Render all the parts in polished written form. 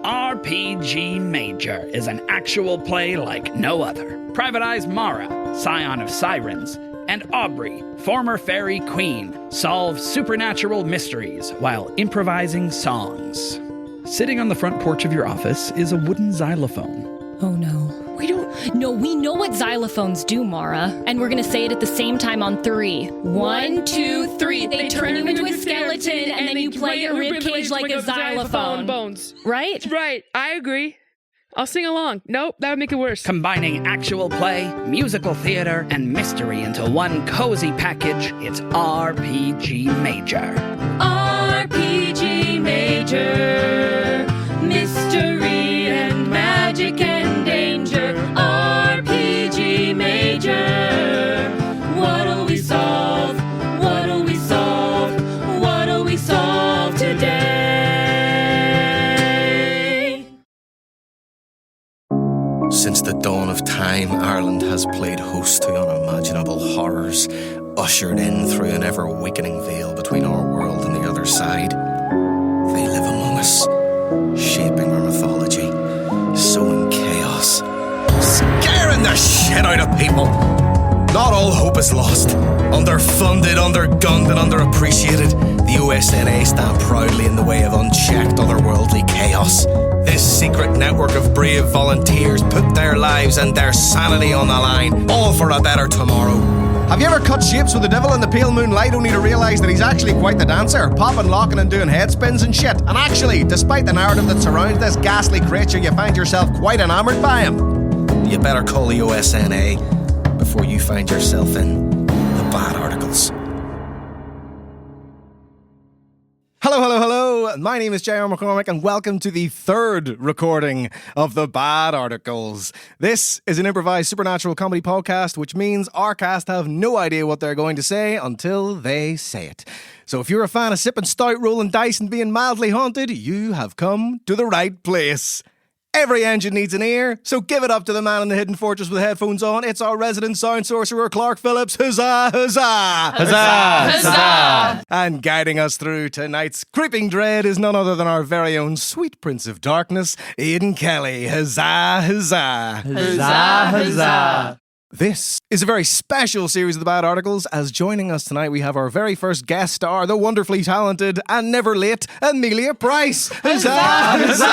RPG Major is an actual play like no other. Private Eyes Mara, scion of sirens, and Aubrey, former fairy queen, solve supernatural mysteries while improvising songs. Sitting on the front porch of your office is a wooden xylophone. Oh no. No, we know what xylophones do, Mara. And we're gonna say it at the same time on 3. 1, 2, 3. They turn you into a skeleton and then you play your ribcage like a xylophone. Bones. Right? Right, I agree. I'll sing along. Nope, that would make it worse. Combining actual play, musical theater, and mystery into one cozy package, it's RPG Major. RPG Major. Mystery and magic and danger. RPG Major. What'll we solve? What'll we solve? What'll we solve today? Since the dawn of time, Ireland has played host to unimaginable horrors, ushered in through an ever-weakening veil between our world and the other side. They live among us, shaping our mythology, sowing chaos, scaring the shit out of people. Not all hope is lost. Underfunded, undergunned, and underappreciated, the USNA stand proudly in the way of unchecked otherworldly chaos. This secret network of brave volunteers put their lives and their sanity on the line, all for a better tomorrow. Have you ever cut shapes with the devil in the pale moonlight only to realise that he's actually quite the dancer, popping, locking and doing head spins and shit? And actually, despite the narrative that surrounds this ghastly creature, you find yourself quite enamoured by him? You better call the USNA before you find yourself in the bad articles. Hello. My name is J.R. McCormick and welcome to the third recording of The Bad Articles. This is an improvised supernatural comedy podcast, which means our cast have no idea what they're going to say until they say it. So if you're a fan of sipping stout, rolling dice and being mildly haunted, you have come to the right place. Every engine needs an ear, so give it up to the man in the hidden fortress with headphones on. It's our resident sound sorcerer, Clark Phillips. Huzzah, huzzah! Huzzah! Huzzah! And guiding us through tonight's creeping dread is none other than our very own sweet prince of darkness, Aidan Kelly. Huzzah, huzzah! Huzzah! Huzzah! This is a very special series of The Bad Articles, as joining us tonight we have our very first guest star, the wonderfully talented and never late Amelia Price. Huzzah! Huzzah!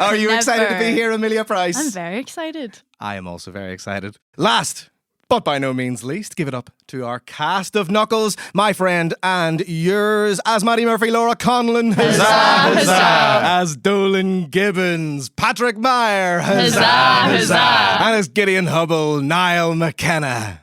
Are you excited to be here, Amelia Price? I'm very excited. I am also very excited. Last, but by no means least, give it up to our cast of Knuckles, my friend and yours, as Maddie Murphy, Laura Conlon, huzzah, huzzah, as Dolan Gibbons, Patrick Meier, huzzah, huzzah, and as Gideon Hubble, Niall McKenna.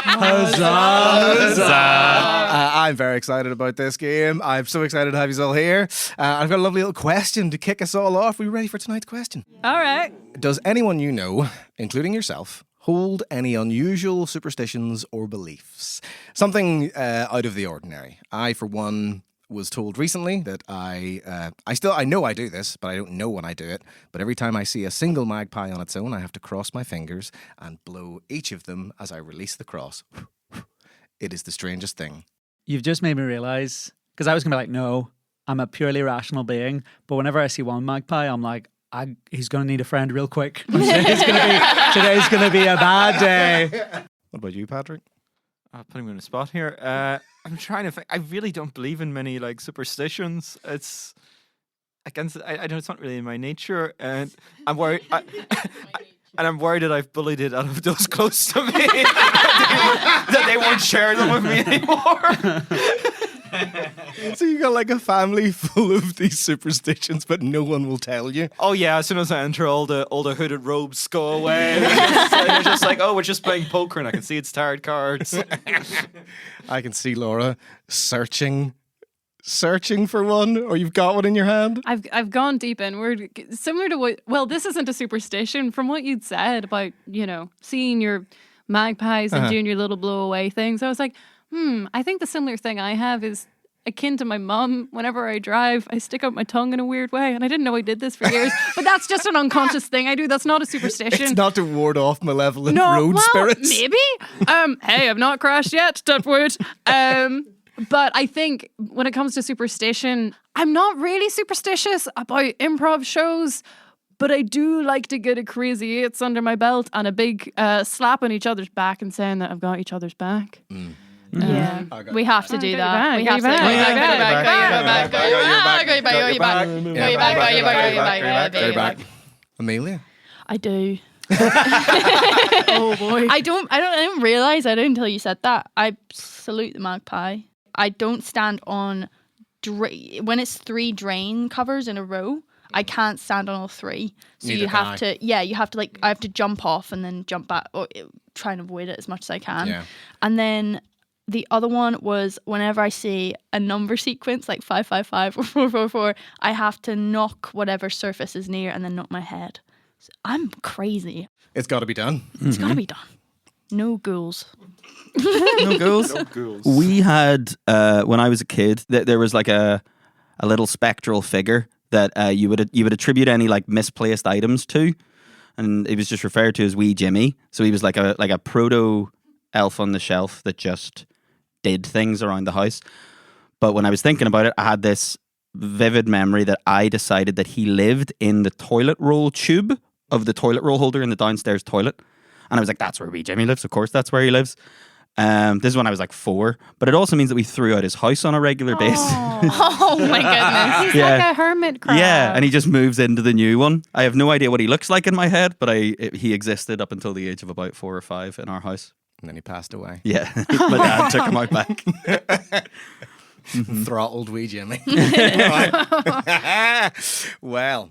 Huzzah, huzzah. I'm very excited about this game. I'm so excited to have you all here. I've got a lovely little question to kick us all off. Are we ready for tonight's question? All right. Does anyone you know, including yourself, hold any unusual superstitions or beliefs? Something out of the ordinary. I, for one, was told recently that I know I do this, but I don't know when I do it. But every time I see a single magpie on its own, I have to cross my fingers and blow each of them as I release the cross. It is the strangest thing. You've just made me realise, because I was going to be like, no, I'm a purely rational being, but whenever I see one magpie, I'm like, he's going to need a friend real quick. Today's going to be a bad day. What about you, Patrick? Putting me on the spot here. I'm trying to think. I really don't believe in many like superstitions. It's against. I know it's not really in my nature, and I'm worried. And I'm worried that I've bullied it out of those close to me that they won't share them with me anymore. So you got like a family full of these superstitions, but no one will tell you. Oh yeah, as soon as I enter, all the hooded robes go away. They're just like, oh, we're just playing poker, and I can see it's tarot cards. I can see Laura searching for one, or you've got one in your hand. I've gone deep inward, similar to what. Well, this isn't a superstition. From what you'd said about seeing your magpies and doing your little blow away things, I was like, I think the similar thing I have is akin to my mum. Whenever I drive, I stick out my tongue in a weird way, and I didn't know I did this for years. But that's just an unconscious thing I do. That's not a superstition. It's not to ward off malevolent road spirits. Maybe. Hey, I've not crashed yet. Touch wood. But I think when it comes to superstition, I'm not really superstitious about improv shows, but I do like to get a crazy eights under my belt and a big slap on each other's back and saying that I've got each other's back. Yeah, we have to do that. We have to. Go back. Amelia. I do. Oh boy. I didn't realize it until you said that. I salute the magpie. I don't stand on when it's 3 drain covers in a row. I can't stand on all 3. So Neither you can have to you have to like I have to jump off and then jump back or try and avoid it as much as I can. Yeah. And then the other one was whenever I see a number sequence like 555 or 444, I have to knock whatever surface is near and then knock my head. So I'm crazy. It's got to be done. It's got to be done. No ghouls. No ghouls? No ghouls. We had, when I was a kid, there was like a little spectral figure that you would attribute any like misplaced items to, and it was just referred to as Wee Jimmy. So he was like a proto elf on the shelf that just did things around the house. But when I was thinking about it, I had this vivid memory that I decided that he lived in the toilet roll tube of the toilet roll holder in the downstairs toilet. And I was like, that's where Wee Jimmy lives. Of course, that's where he lives. This is when I was like 4. But it also means that we threw out his house on a regular basis. Oh my goodness. He's like a hermit crab. Yeah, and he just moves into the new one. I have no idea what he looks like in my head, but he existed up until the age of about 4 or 5 in our house. And then he passed away. Yeah, my dad took him out back. Throttled wee Jimmy. Well,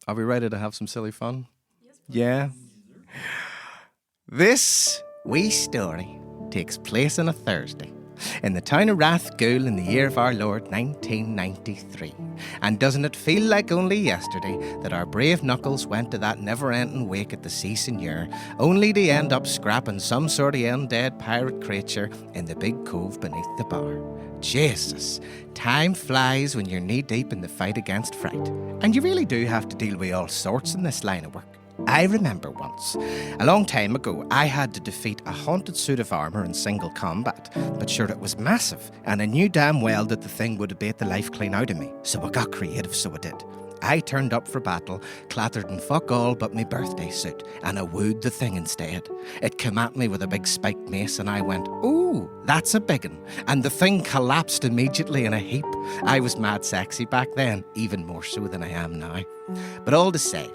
are we ready to have some silly fun? Yeah. This wee story takes place on a Thursday in the town of Rathgool in the year of our Lord 1993. And doesn't it feel like only yesterday that our brave Knuckles went to that never-ending wake at the Sea Seigneur, only to end up scrapping some sort of undead pirate creature in the big cove beneath the bar. Jesus, time flies when you're knee-deep in the fight against fright. And you really do have to deal with all sorts in this line of work. I remember once, a long time ago, I had to defeat a haunted suit of armour in single combat. But sure, it was massive, and I knew damn well that the thing would have bait the life clean out of me. So I got creative, so I did. I turned up for battle, clattered in fuck all but my birthday suit, and I wooed the thing instead. It came at me with a big spiked mace, and I went, ooh, that's a big un. And the thing collapsed immediately in a heap. I was mad sexy back then, even more so than I am now. But all to say,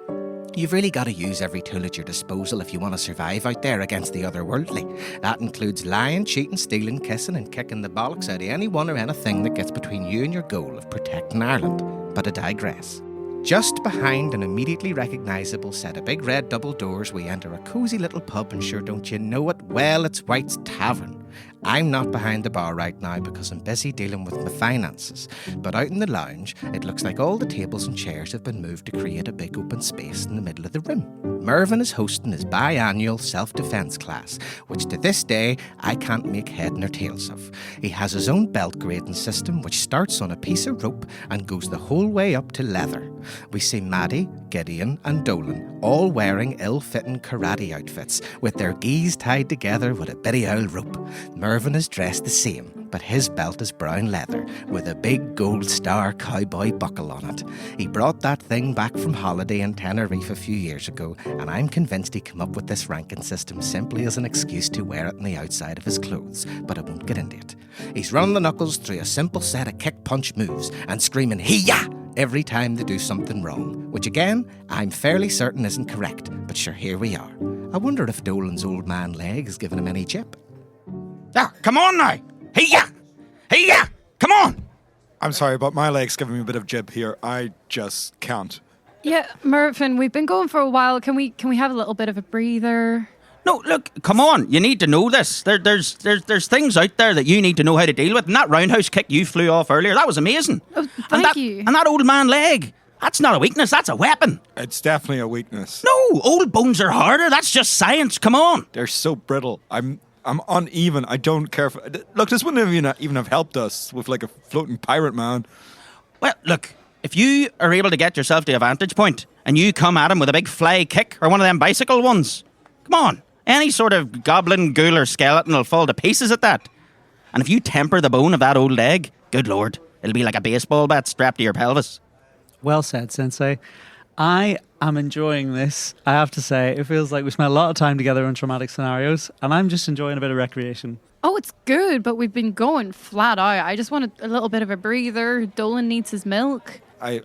you've really got to use every tool at your disposal if you want to survive out there against the otherworldly. That includes lying, cheating, stealing, kissing and kicking the bollocks out of anyone or anything that gets between you and your goal of protecting Ireland. But I digress. Just behind an immediately recognisable set of big red double doors, we enter a cosy little pub, and sure don't you know it, well, it's White's Tavern. I'm not behind the bar right now because I'm busy dealing with my finances. But out in the lounge, it looks like all the tables and chairs have been moved to create a big open space in the middle of the room. Mervyn is hosting his biannual self-defence class, which to this day I can't make head nor tails of. He has his own belt grading system, which starts on a piece of rope and goes the whole way up to leather. We see Maddie, Gideon and Dolan all wearing ill-fitting karate outfits with their gis tied together with a bitty owl rope. Mervyn is dressed the same, but his belt is brown leather with a big gold star cowboy buckle on it. He brought that thing back from holiday in Tenerife a few years ago, and I'm convinced he came up with this ranking system simply as an excuse to wear it on the outside of his clothes, but I won't get into it. He's running the Knuckles through a simple set of kick-punch moves and screaming "Hee-yah!" every time they do something wrong, which again, I'm fairly certain isn't correct, but sure, here we are. I wonder if Dolan's old man leg has given him any jip. There, come on now. Hey-ya! Hey-ya! Come on! I'm sorry, but my leg's giving me a bit of jib here. I just can't. Yeah, Mervyn, we've been going for a while. Can we have a little bit of a breather? No, look, come on. You need to know this. There's things out there that you need to know how to deal with. And that roundhouse kick you flew off earlier, that was amazing. Oh, thank you. And that old man leg, that's not a weakness, that's a weapon. It's definitely a weakness. No, old bones are harder. That's just science. Come on. They're so brittle. I'm uneven. I don't care for... Look, this wouldn't even have helped us with like a floating pirate man. Well, look, if you are able to get yourself to a vantage point and you come at him with a big fly kick or one of them bicycle ones, come on. Any sort of goblin, ghoul or skeleton will fall to pieces at that. And if you temper the bone of that old leg, good Lord, it'll be like a baseball bat strapped to your pelvis. Well said, Sensei. I am enjoying this. I have to say, it feels like we spent a lot of time together on traumatic scenarios, and I'm just enjoying a bit of recreation. Oh, it's good, but we've been going flat out. I just want a little bit of a breather. Dolan needs his milk. I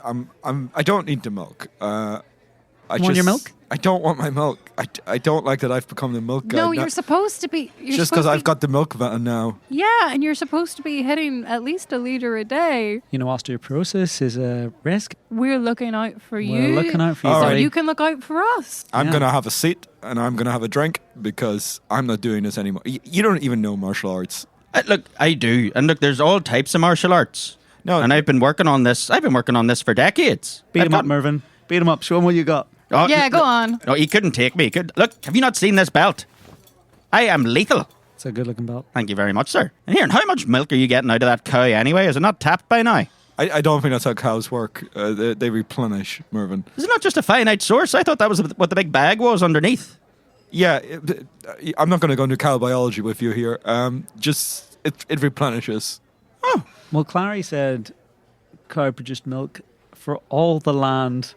don't need the milk. Want your milk? I don't want my milk. I don't like that I've become the milk guy. No, you're supposed to be. Just because I've got the milk van now. Yeah, and you're supposed to be hitting at least a litre a day. You know, osteoporosis is a risk. We're looking out for you. We're looking out for you, so buddy. you can look out for us. I'm going to have a seat and I'm going to have a drink because I'm not doing this anymore. You don't even know martial arts. Look, I do. And look, there's all types of martial arts. No, and I've been working on this for decades. Beat him up, Mervyn. Beat him up. Show him what you got. Oh, Yeah, go on. No, he couldn't take me. Look, have you not seen this belt? I am lethal. It's a good-looking belt. Thank you very much, sir. And here, and how much milk are you getting out of that cow anyway? Is it not tapped by now? I don't think that's how cows work. They replenish, Mervyn. Is it not just a finite source? I thought that was what the big bag was underneath. Yeah, I'm not going to go into cow biology with you here. Just it replenishes. Oh, well, Clary said cow produced milk for all the land.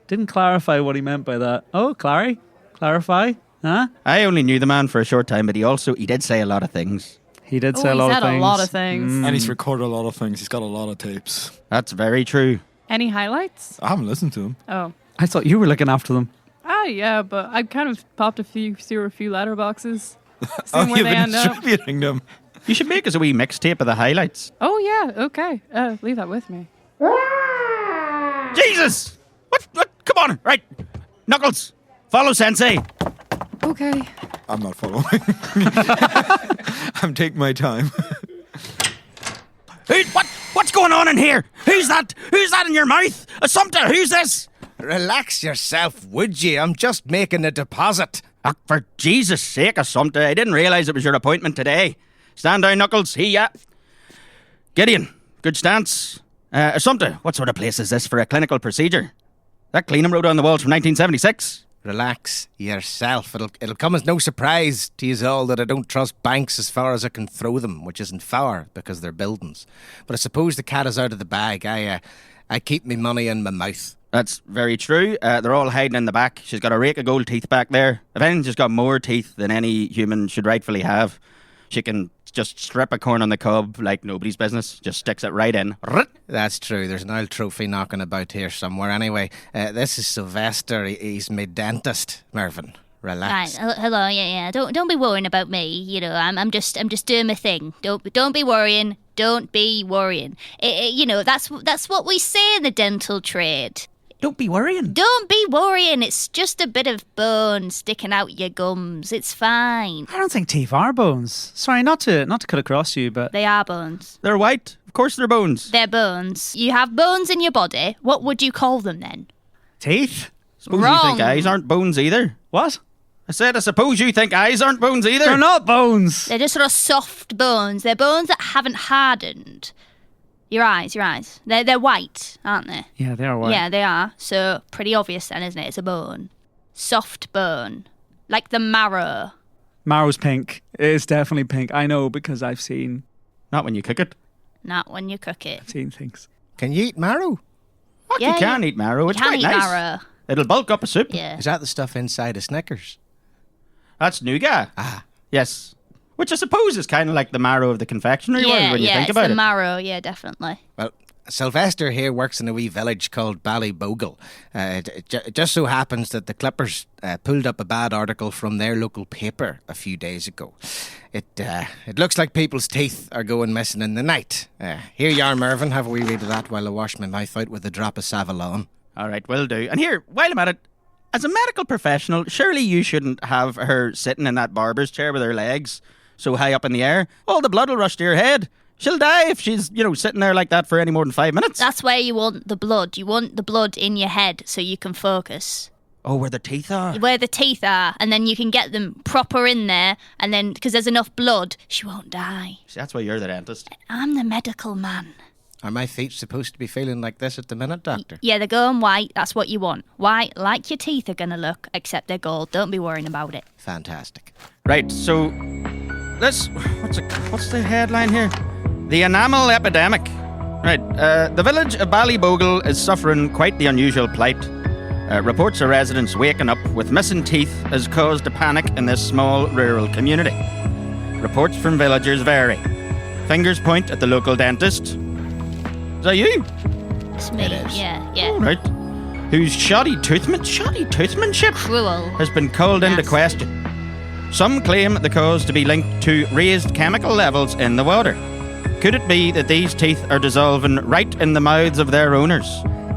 Didn't clarify what he meant by that. Oh, Clary, clarify, huh? I only knew the man for a short time, but he did say a lot of things. He did say a lot of things. He said a lot of things. And he's recorded a lot of things. He's got a lot of tapes. That's very true. Any highlights? I haven't listened to him. Oh. I thought you were looking after them. Oh, yeah, but I kind of popped through a few letterboxes. Oh, Seeing where you've they been end up. distributing them. You should make us a wee mixtape of the highlights. Oh, yeah, okay. Leave that with me. Jesus! What? Come on, right. Knuckles, follow Sensei. Okay. I'm not following. I'm taking my time. What's going on in here? Who's that? Who's that in your mouth? Assumpta, who's this? Relax yourself, would ye? I'm just making a deposit. For Jesus' sake, Assumpta, I didn't realise it was your appointment today. Stand down, Knuckles. Gideon, good stance. Assumpta, what sort of place is this for a clinical procedure? That cleaning wrote on the walls from 1976. Relax yourself. It'll come as no surprise to you all that I don't trust banks as far as I can throw them, which isn't far because they're buildings. But I suppose the cat is out of the bag. I keep me money in my mouth. That's very true. They're all hiding in the back. She's got a rake of gold teeth back there. If anything, she's got more teeth than any human should rightfully have. She can just strip a corn on the cob like nobody's business. Just sticks it right in. That's true. There's an old trophy knocking about here somewhere. Anyway, this is Sylvester. He's my dentist, Mervyn. Relax. Right. Hello. Yeah. Don't be worrying about me. You know, I'm just doing my thing. Don't be worrying. Don't be worrying. You know, that's what we say in the dental trade. Don't be worrying. Don't be worrying. It's just a bit of bone sticking out your gums. It's fine. I don't think teeth are bones. Sorry, not to cut across you, but They are bones. They're white. Of course they're bones. They're bones. You have bones in your body. What would you call them then? teeth? Suppose you Wrong. think eyes aren't bones either. What? I said, I suppose you think eyes aren't bones either. They're not bones. They're just sort of soft bones. They're bones that haven't hardened. Your eyes. They're white, aren't they? Yeah, they are white. Yeah, they are. So pretty obvious then, isn't it? It's a bone. Soft bone. Like the marrow. Marrow's pink. It is definitely pink. I know because I've seen Not when you cook it. Not when you cook it. things. Can you eat marrow? What, Yeah, you can eat marrow. It's you can quite eat nice. marrow. It'll bulk up a soup. Yeah. Is that the stuff inside a Snickers? That's nougat. Yes. Which I suppose is kind of like the marrow of the confectionery world when you think it's about the it. marrow. Yeah, definitely. Well, Sylvester here works in a wee village called Ballybogle. It just so happens that the Clippers pulled up a bad article from their local paper a few days ago. It looks like people's teeth are going missing in the night. Here you are, Mervyn. Have a wee read of that while I wash my mouth out with a drop of Savalon. All right, will do. And here, while I'm at it, as a medical professional, surely you shouldn't have her sitting in that barber's chair with her legs so high up in the air. All the blood will rush to your head. She'll die if she's, sitting there like that for any more than 5 minutes. That's where you want the blood. You want the blood in your head so you can focus. Oh, where the teeth are. Where the teeth are, and then you can get them proper in there, and then, because there's enough blood, she won't die. See, that's why you're the dentist. I'm the medical man. Are my feet supposed to be feeling like this at the minute, Doctor? Yeah, they're going white. That's what you want. White, like your teeth are going to look, except they're gold. Don't be worrying about it. Fantastic. Right, so What's the headline here? The enamel epidemic. Right. The village of Ballybogle is suffering quite the unusual plight. Reports of residents waking up with missing teeth has caused a panic in this small rural community. Reports from villagers vary. Fingers point at the local dentist. Is that you? It's me. It is. Yeah. Oh, right. Whose shoddy toothmanship Cruel. has been called into Nasty. question. Some claim the cause to be linked to raised chemical levels in the water. Could it be that these teeth are dissolving right in the mouths of their owners?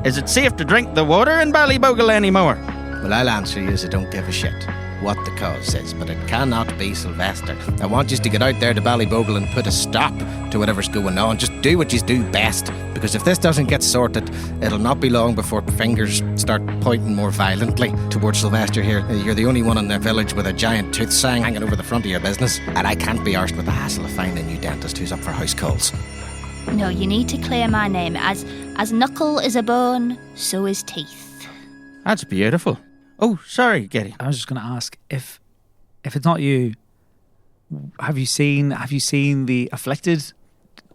Is it safe to drink the water in Ballybogle anymore? Well, I'll answer you as I don't give a shit what the cause is, but it cannot be Sylvester. I want you to get out there to Ballybogle and put a stop to whatever's going on. Just do what you do best, because if this doesn't get sorted, it'll not be long before fingers start pointing more violently towards Sylvester here. You're the only one in the village with a giant tooth sang hanging over the front of your business, and I can't be arsed with the hassle of finding a new dentist who's up for house calls. No, you need to clear my name. As Knuckle is a bone, so is teeth. That's beautiful. Oh, sorry, Gideon. I was just going to ask if it's not you, have you seen the afflicted?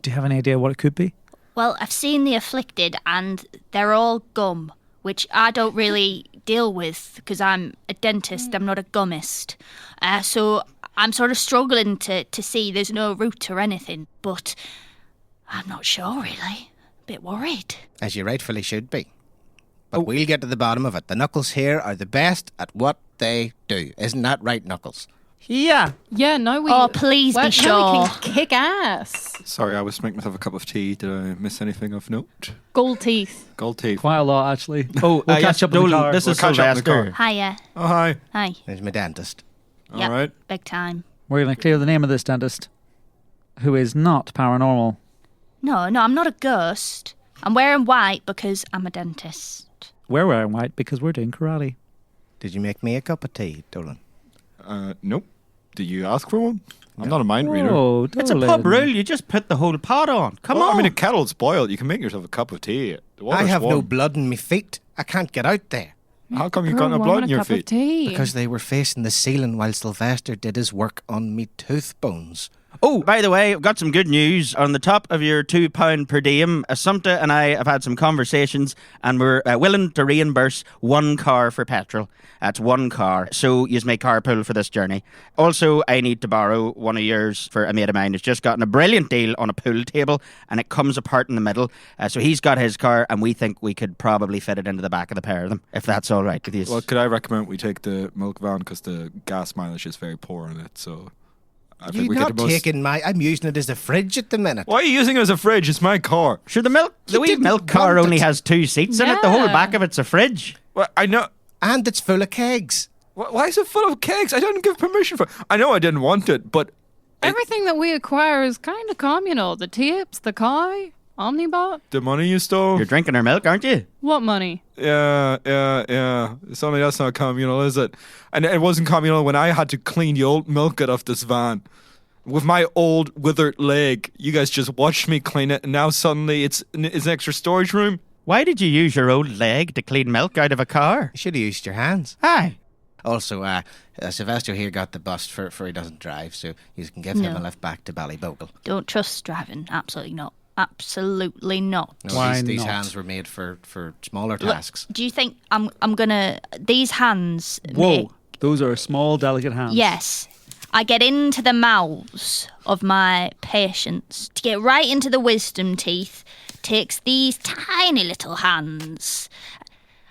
Do you have any idea what it could be? Well, I've seen the afflicted, and they're all gum, which I don't really deal with because I'm a dentist. I'm not a gummist, so I'm sort of struggling to see. There's no root or anything, but I'm not sure really. A bit worried. As you rightfully should be. But we'll get to the bottom of it. The Knuckles here are the best at what they do. Isn't that right, Knuckles? Yeah. Yeah, no, we. Oh, please be now sure. we can kick ass. Sorry, I was making myself a cup of tea. Did I miss anything of note? Gold teeth. Gold teeth. Quite a lot, actually. Oh, we'll catch yes, up in the Dolan, car. this is We'll catch up in the Sylvester. car. Hiya. Oh, hi. Hi. There's my dentist. Yep. All right. Big time. We're going to clear the name of this dentist, who is not paranormal. No, I'm not a ghost. I'm wearing white because I'm a dentist. We're wearing white because we're doing karate. Did you make me a cup of tea, Dolan? Nope. Did you ask for one? I'm not a mind reader. Oh, It's a pub rule. You just put the whole pot on. Come Well, on. I mean, a kettle's boiled. You can make yourself a cup of tea. The I water's have no warm. blood in my feet. I can't get out there. How come you got no blood in your feet? Because they were facing the ceiling while Sylvester did his work on me tooth bones. Oh, by the way, I've got some good news. On the top of your £2 per diem, Assumpta and I have had some conversations and we're willing to reimburse one car for petrol. That's one car. So use my carpool for this journey. Also, I need to borrow one of yours for a mate of mine who's just gotten a brilliant deal on a pool table and it comes apart in the middle. So he's got his car and we think we could probably fit it into the back of the pair of them, if that's all right with you. Well, could I recommend we take the milk van because the gas mileage is very poor on it, so... I think You're we get not the most... taking my... I'm using it as a fridge at the minute. Why are you using it as a fridge? It's my car. Sure, the wee didn't milk car want only it. has 2 seats in it. The whole Yeah. back of it's a fridge. Well, I know... And it's full of kegs. Why is it full of kegs? I didn't give permission for... I know I didn't want it, but... Everything that we acquire is kind of communal. The tips, the car, Omnibot. The money you stole? You're drinking her milk, aren't you? What money? Yeah. Something that's not communal, is it? And it wasn't communal when I had to clean the old milk out of this van. With my old withered leg. You guys just watched me clean it, and now suddenly it's an extra storage room. Why did you use your old leg to clean milk out of a car? You should have used your hands. Aye. Also, Sylvester here got the bus for he doesn't drive, so you can give him a lift back to Ballybogle. Don't trust driving. Absolutely not. Absolutely not. No, Why these not? hands were made for smaller Look, tasks. do you think I'm gonna these hands? Whoa, those are small, delicate hands. Yes. I get into the mouths of my patients to get right into the wisdom teeth. Takes these tiny little hands.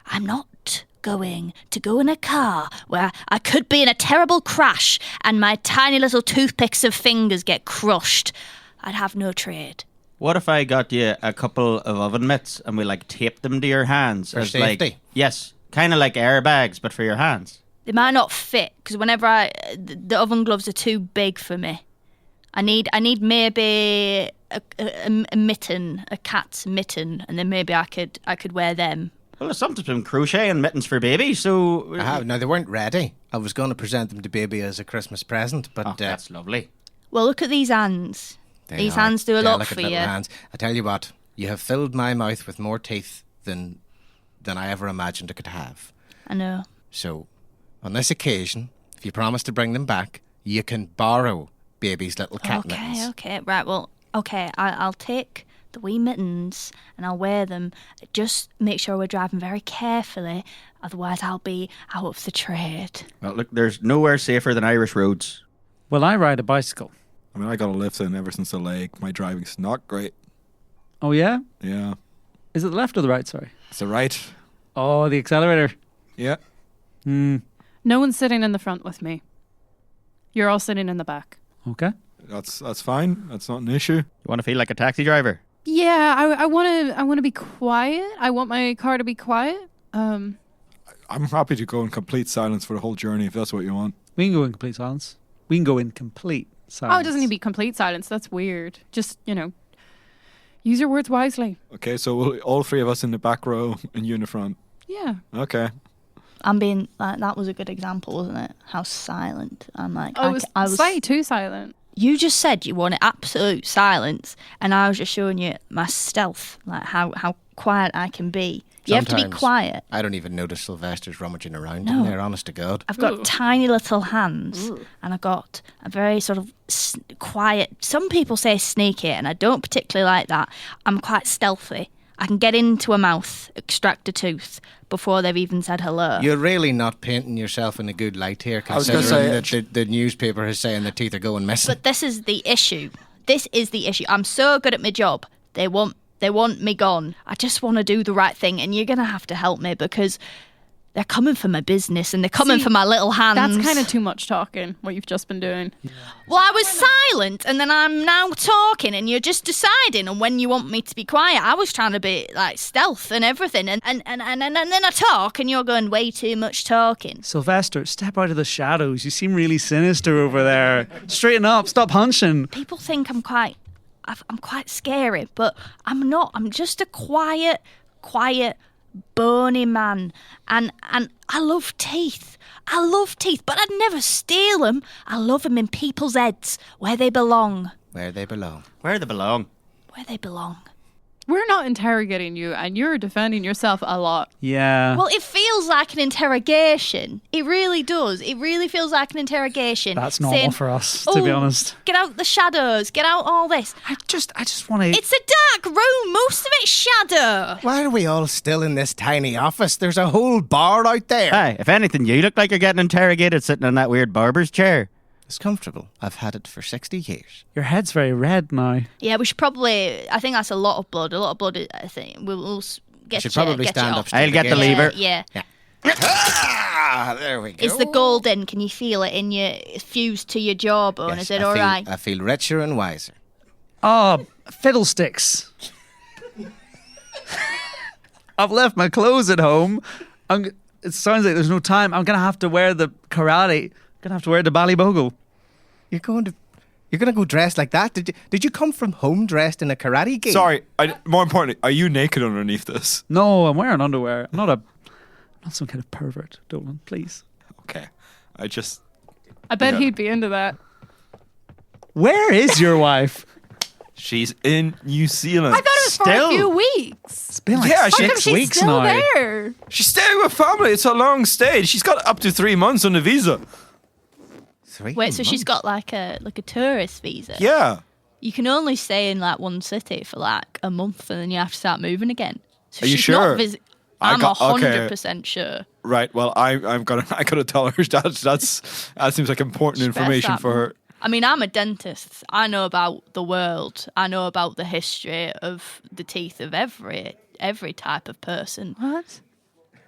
I'm not going to go in a car where I could be in a terrible crash and my tiny little toothpicks of fingers get crushed. I'd have no trade. What if I got you a couple of oven mitts and we taped them to your hands For as safety? yes, kind of like airbags, but for your hands. They might not fit because whenever the oven gloves are too big for me. I need maybe a mitten, a cat's mitten, and then maybe I could wear them. Well, there's something from crochet and mittens for babies, so... No, they weren't ready. I was going to present them to Baby as a Christmas present, but... that's lovely. Well, look at these hands. These hands do a lot for you. Hands. I tell you what, you have filled my mouth with more teeth than I ever imagined I could have. I know. So, on this occasion, if you promise to bring them back, you can borrow baby's little cat mittens. Okay. Right, well, okay, I'll take the wee mittens and I'll wear them. Just make sure we're driving very carefully, otherwise I'll be out of the trade. Well, look, there's nowhere safer than Irish roads. Well, I ride a bicycle. I mean, I got a lift in ever since the leg. My driving's not great. Oh, yeah? Yeah. Is it the left or the right? Sorry. It's the right. Oh, the accelerator. Yeah. No one's sitting in the front with me. You're all sitting in the back. Okay. That's fine. That's not an issue. You want to feel like a taxi driver? Yeah, I want to be quiet. I want my car to be quiet. I'm happy to go in complete silence for the whole journey if that's what you want. We can go in complete silence. We can go in complete silence. Oh, it doesn't need to be complete silence. That's weird. Just, use your words wisely. Okay, so we'll, all three of us in the back row and you in the front. Yeah. Okay. I'm being like, that was a good example, wasn't it? How silent. I'm like, I was slightly too silent. You just said you wanted absolute silence, and I was just showing you my stealth, like how quiet I can be. You have to be Sometimes quiet. I don't even notice Sylvester's rummaging around in there, honest to God. I've got tiny little hands, and I've got a very sort of quiet, some people say sneaky, and I don't particularly like that. I'm quite stealthy. I can get into a mouth, extract a tooth before they've even said hello. You're really not painting yourself in a good light here, I was gonna say- considering that the newspaper is saying the teeth are going missing. But this is the issue. This is the issue. I'm so good at my job. They want me gone. I just want to do the right thing, and you're going to have to help me because they're coming for my business and they're coming for my little hands. That's kind of too much talking, what you've just been doing. Well, I was silent, and then I'm now talking, and you're just deciding on when you want me to be quiet. I was trying to be like stealth and everything, and then I talk, and you're going way too much talking. Sylvester, step out of the shadows. You seem really sinister over there. Straighten up. Stop hunching. People think I'm quite scary, but I'm not. I'm just a quiet, bony man, and I love teeth. But I'd never steal them. I love them in people's heads, where they belong. Where they belong. Where they belong. Where they belong. We're not interrogating you, and you're defending yourself a lot. Yeah. Well, it feels like an interrogation. It really does. It really feels like an interrogation. That's normal saying, for us, to be honest. Get out the shadows. Get out all this. I just want to... It's a dark room. Most of it's shadow. Why are we all still in this tiny office? There's a whole bar out there. Hey, if anything, you look like you're getting interrogated sitting in that weird barber's chair. It's comfortable. I've had it for 60 years. Your head's very red now. Yeah, we should probably... I think that's a lot of blood. I think we'll get Should you, probably get stand you up. off. I'll get the lever. Yeah. Ah, there we go. Is the gold in? Can you feel it in your... fused to your jawbone? Yes, Is it I all feel, right? I feel richer and wiser. Oh, fiddlesticks. I've left my clothes at home. It sounds like there's no time. I'm going to have to wear the karate. I'm going to have to wear the Ballybogle. You're going to go dressed like that? Did you come from home dressed in a karate gi? Sorry, more importantly, are you naked underneath this? No, I'm wearing underwear. I'm not some kind of pervert, Dolan, please. Okay. I bet he'd be into that. Where is your wife? She's in New Zealand. I thought it was for a few weeks. It's been like Yeah, 6 She's weeks still now. there. She's staying with family. It's a long stay. She's got up to 3 months on the visa. 3 Wait, so she's months. got like a tourist visa? Yeah. You can only stay in like one city for like a month, and then you have to start moving again. So Are you she's sure? Not I'm 100% sure. Right. Well, I gotta tell her that seems like important information for her. I mean, I'm a dentist. I know about the world. I know about the history of the teeth of every type of person. What?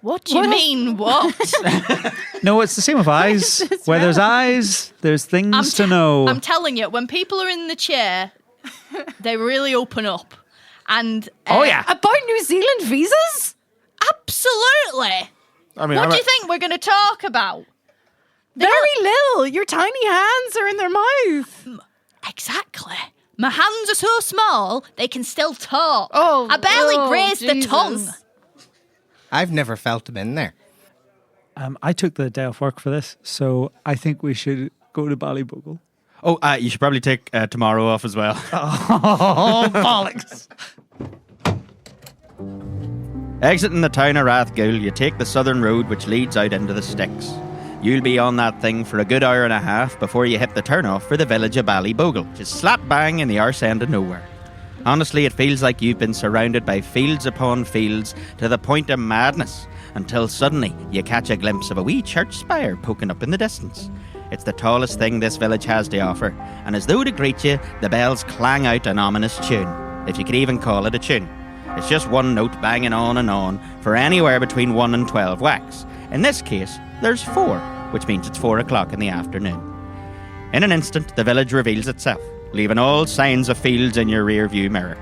What do you mean, what? No, it's the same with eyes. Where there's eyes, there's things to know. I'm telling you, when people are in the chair, they really open up. And Oh, yeah. About New Zealand visas? absolutely. I mean, What do you think we're going to talk about? Very little. Your tiny hands are in their mouth. Exactly. My hands are so small, they can still talk. Oh, I barely graze the Jesus. tongue. I've never felt them in there. I took the day off work for this, so I think we should go to Ballybogle. Oh, you should probably take tomorrow off as well. Oh, bollocks. Exiting the town of Rathgowl, you take the southern road which leads out into the sticks. You'll be on that thing for a good hour and a half before you hit the turn-off for the village of Ballybogle, just slap bang in the arse end of nowhere. Honestly, it feels like you've been surrounded by fields upon fields to the point of madness, until suddenly you catch a glimpse of a wee church spire poking up in the distance. It's the tallest thing this village has to offer, and as though to greet you, the bells clang out an ominous tune, if you could even call it a tune. It's just one note banging on and on for anywhere between 1 and 12 whacks. In this case, there's 4, which means it's 4 o'clock in the afternoon. In an instant, the village reveals itself, leaving all signs of fields in your rear view mirror,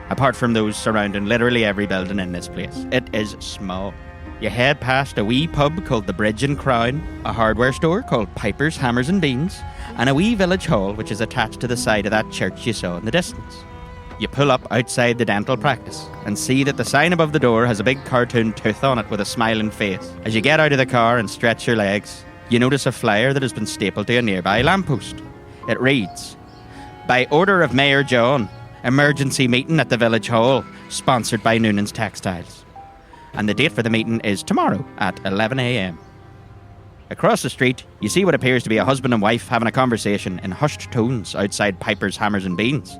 apart from those surrounding literally every building in this place. It is small. You head past a wee pub called the Bridge and Crown, a hardware store called Piper's Hammers and Beans, and a wee village hall which is attached to the side of that church you saw in the distance. You pull up outside the dental practice and see that the sign above the door has a big cartoon tooth on it with a smiling face. As you get out of the car and stretch your legs, you notice a flyer that has been stapled to a nearby lamppost. It reads, "By order of Mayor John, emergency meeting at the village hall, sponsored by Noonan's Textiles." And the date for the meeting is tomorrow at 11 a.m. Across the street, you see what appears to be a husband and wife having a conversation in hushed tones outside Piper's Hammers and Beans.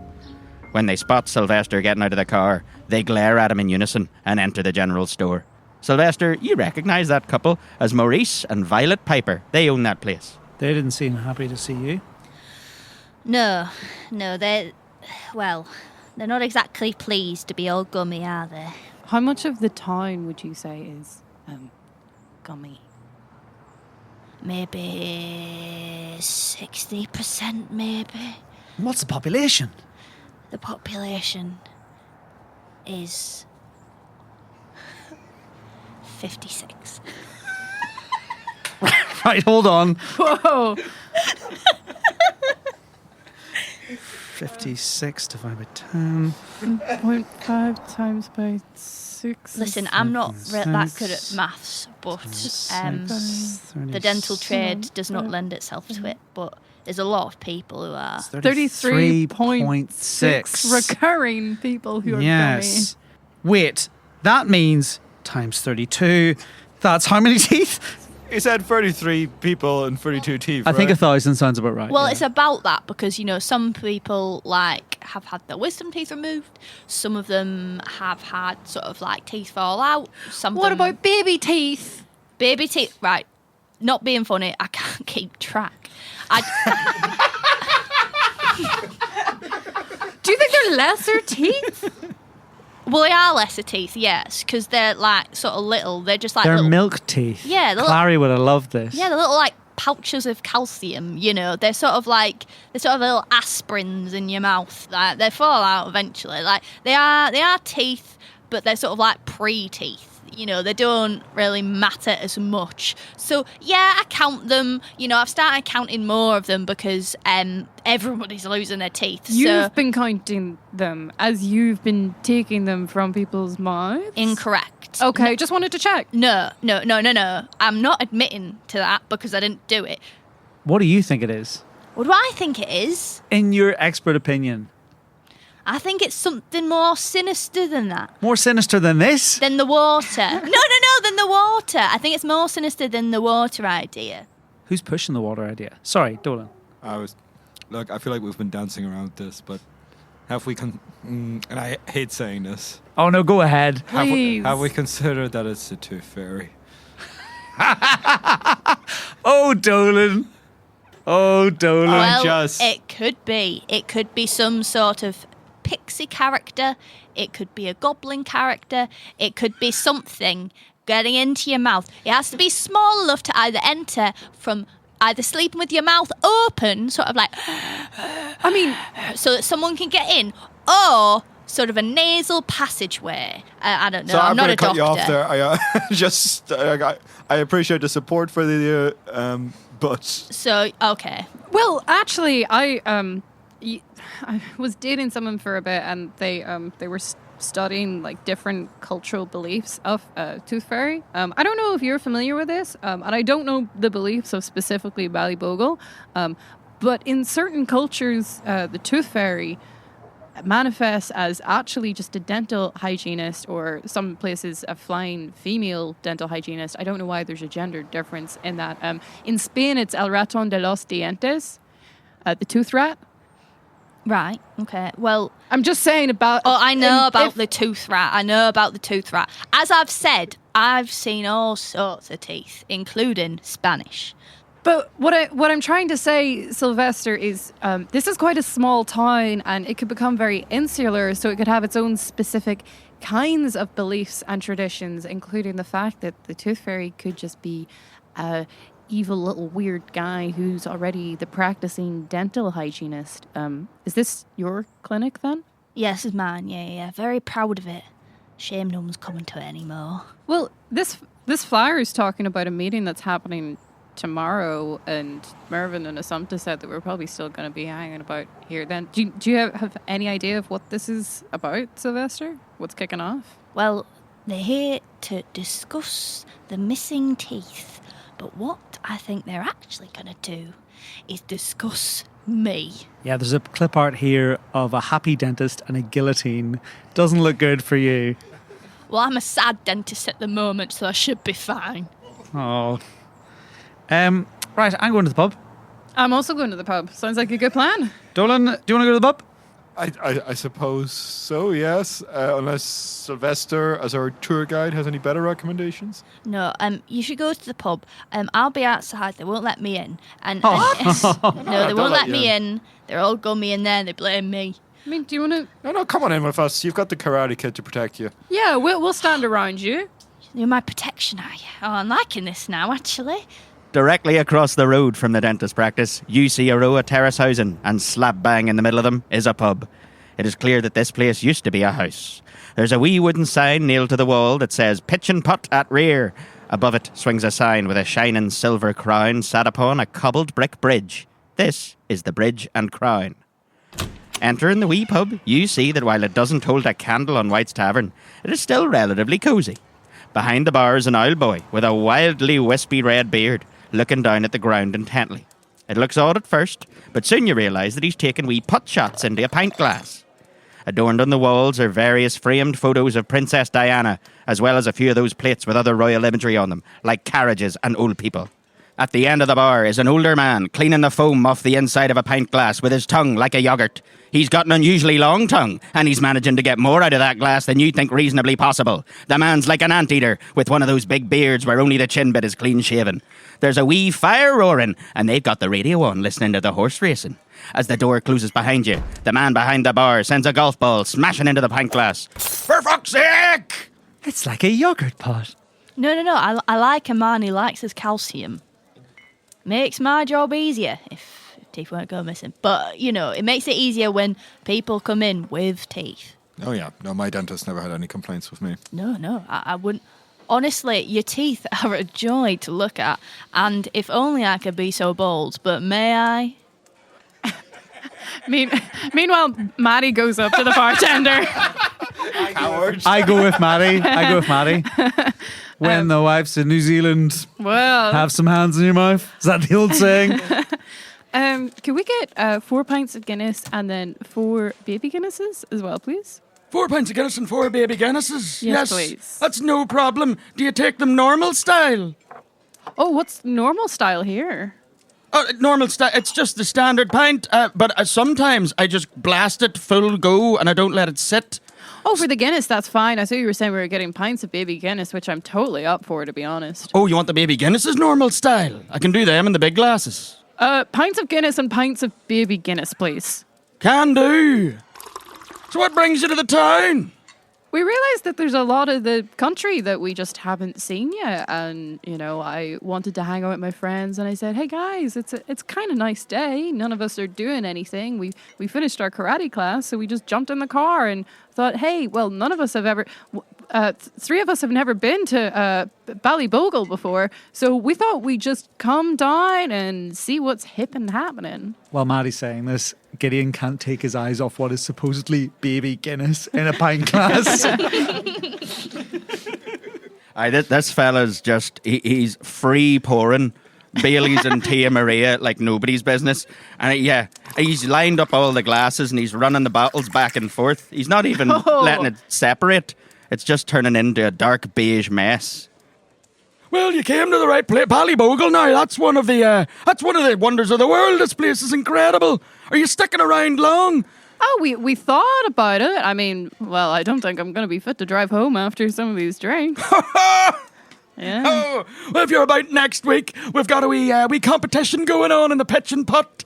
When they spot Sylvester getting out of the car, they glare at him in unison and enter the general store. Sylvester, you recognise that couple as Maurice and Violet Piper. They own that place. They didn't seem happy to see you. No, they're not exactly pleased to be all gummy, are they? How much of the town would you say is gummy? Maybe 60%, maybe. What's the population? The population is 56. Right, hold on. Whoa! 56 divided by 10. 0.5 times by 6. Listen, I'm not that good at maths, but the dental trade does not lend itself to it. But there's a lot of people who are 33.6 recurring people who are yes. Wait, that means times 32. That's how many teeth? He said 33 people and 32 teeth. I think 1,000 sounds about right. Well, it's about that because, some people have had their wisdom teeth removed. Some of them have had sort of teeth fall out. What about baby teeth? Baby teeth, right. Not being funny, I can't keep track. Do you think they're lesser teeth? Well, they are lesser teeth, yes, because they're sort of little. They're just they're little milk teeth. Yeah, Clary would have loved this. Yeah, they're little pouches of calcium. They're sort of little aspirins in your mouth. They fall out eventually. They are teeth, but they're sort of pre-teeth. They don't really matter as much. So, yeah, I count them. I've started counting more of them because everybody's losing their teeth. You've been counting them as you've been taking them from people's mouths? Incorrect. Okay, just wanted to check. No. I'm not admitting to that because I didn't do it. What do you think it is? What do I think it is? In your expert opinion. I think it's something more sinister than that. More sinister than this? Than the water. No, than the water. I think it's more sinister than the water idea. Who's pushing the water idea? Sorry, Dolan. Look, I feel like we've been dancing around this, but have we and I hate saying this. Oh no, go ahead. Please. Have we considered that it's a tooth fairy? Oh, Dolan. Oh, Dolan. Well, it could be. It could be some sort of pixie character. It could be a goblin character. It could be something getting into your mouth. It has to be small enough to either enter from either sleeping with your mouth open, sort of so that someone can get in, or sort of a nasal passageway. I don't know. So I'm not a cut doctor. you off there. I appreciate the support for the but. So okay. Well, actually, I was dating someone for a bit, and they were studying different cultural beliefs of tooth fairy. I don't know if you're familiar with this, and I don't know the beliefs of specifically Ballybogle, but in certain cultures, the tooth fairy manifests as actually just a dental hygienist, or some places a flying female dental hygienist. I don't know why there's a gender difference in that. In Spain, it's el ratón de los dientes, the tooth rat. Right, okay. Well, I'm just saying about... Oh, I know about the tooth rat. I know about the tooth rat. As I've said, I've seen all sorts of teeth, including Spanish. But what I'm trying to say, Sylvester, is this is quite a small town, and it could become very insular, so it could have its own specific kinds of beliefs and traditions, including the fact that the tooth fairy could just be a evil little weird guy who's already the practicing dental hygienist. Is this your clinic then? Yes, it's mine, yeah. Very proud of it. Shame no one's coming to it anymore. Well, this flyer is talking about a meeting that's happening tomorrow, and Mervyn and Assumpta said that we're probably still going to be hanging about here then. Do you have any idea of what this is about, Sylvester? What's kicking off? Well, they're here to discuss the missing teeth, but what I think they're actually going to do is discuss me. Yeah, there's a clip art here of a happy dentist and a guillotine. Doesn't look good for you. Well, I'm a sad dentist at the moment, so I should be fine. Oh. Right, I'm going to the pub. I'm also going to the pub. Sounds like a good plan. Dolan, do you want to go to the pub? I suppose so, yes. Unless Sylvester, as our tour guide, has any better recommendations. No, you should go to the pub. I'll be outside. They won't let me in. No, they won't let me in. They're all gummy in there. They blame me. I mean, do you want to... No, come on in with us. You've got the karate kid to protect you. Yeah, we'll stand around you. You're my protection, are you? Oh, I'm liking this now, actually. Directly across the road from the dentist practice, you see a row of terrace housing, and slap bang in the middle of them is a pub. It is clear that this place used to be a house. There's a wee wooden sign nailed to the wall that says "Pitch and Putt at Rear." Above it swings a sign with a shining silver crown sat upon a cobbled brick bridge. This is the Bridge and Crown. Entering the wee pub, you see that while it doesn't hold a candle on White's Tavern, it is still relatively cosy. Behind the bar is an old boy with a wildly wispy red beard, looking down at the ground intently. It looks odd at first, but soon you realise that he's taking wee putt shots into a pint glass. Adorned on the walls are various framed photos of Princess Diana, as well as a few of those plates with other royal imagery on them, like carriages and old people. At the end of the bar is an older man cleaning the foam off the inside of a pint glass with his tongue like a yoghurt. He's got an unusually long tongue, and he's managing to get more out of that glass than you think reasonably possible. The man's like an anteater, with one of those big beards where only the chin bit is clean shaven. There's a wee fire roaring, and they've got the radio on listening to the horse racing. As the door closes behind you, the man behind the bar sends a golf ball smashing into the pint glass. For fuck's sake! It's like a yogurt pot. No. I like a man who likes his calcium. Makes my job easier if teeth won't go missing. But, it makes it easier when people come in with teeth. Oh, yeah. No, my dentist never had any complaints with me. No, I wouldn't. Honestly, your teeth are a joy to look at. And if only I could be so bold, but may I? Meanwhile, Maddie goes up to the bartender. I go with Maddie. When the wife's in New Zealand, have some hands in your mouth. Is that the old saying? Can we get 4 pints of Guinness and then 4 baby Guinnesses as well, please? 4 pints of Guinness and 4 baby Guinnesses? Yes, please. That's no problem. Do you take them normal style? Oh, what's normal style here? Normal style, it's just the standard pint, but sometimes I just blast it full go and I don't let it sit. Oh, for the Guinness, that's fine. I thought you were saying we were getting pints of baby Guinness, which I'm totally up for, to be honest. Oh, you want the baby Guinnesses normal style? I can do them in the big glasses. Pints of Guinness and pints of baby Guinness, please. Can do. So what brings you to the town? We realised that there's a lot of the country that we just haven't seen yet, and I wanted to hang out with my friends, and I said, "Hey guys, it's kind of nice day. None of us are doing anything. We finished our karate class, so we just jumped in the car and thought, hey, well, none of us have ever. 3 of us have never been to Ballybogle before, so we thought we'd just come down and see what's hip and happening." While Maddie's saying this, Gideon can't take his eyes off what is supposedly baby Guinness in a pint glass. This fella's just, he's free pouring Baileys and Tia Maria like nobody's business. And he's lined up all the glasses and he's running the bottles back and forth. He's not even letting it separate. It's just turning into a dark beige mess. Well, you came to the right place. Ballybogle now, that's one of the wonders of the world. This place is incredible. Are you sticking around long? Oh, we thought about it. I mean, well, I don't think I'm going to be fit to drive home after some of these drinks. Yeah. Oh, well, if you're about next week, we've got a wee competition going on in the pitch and putt.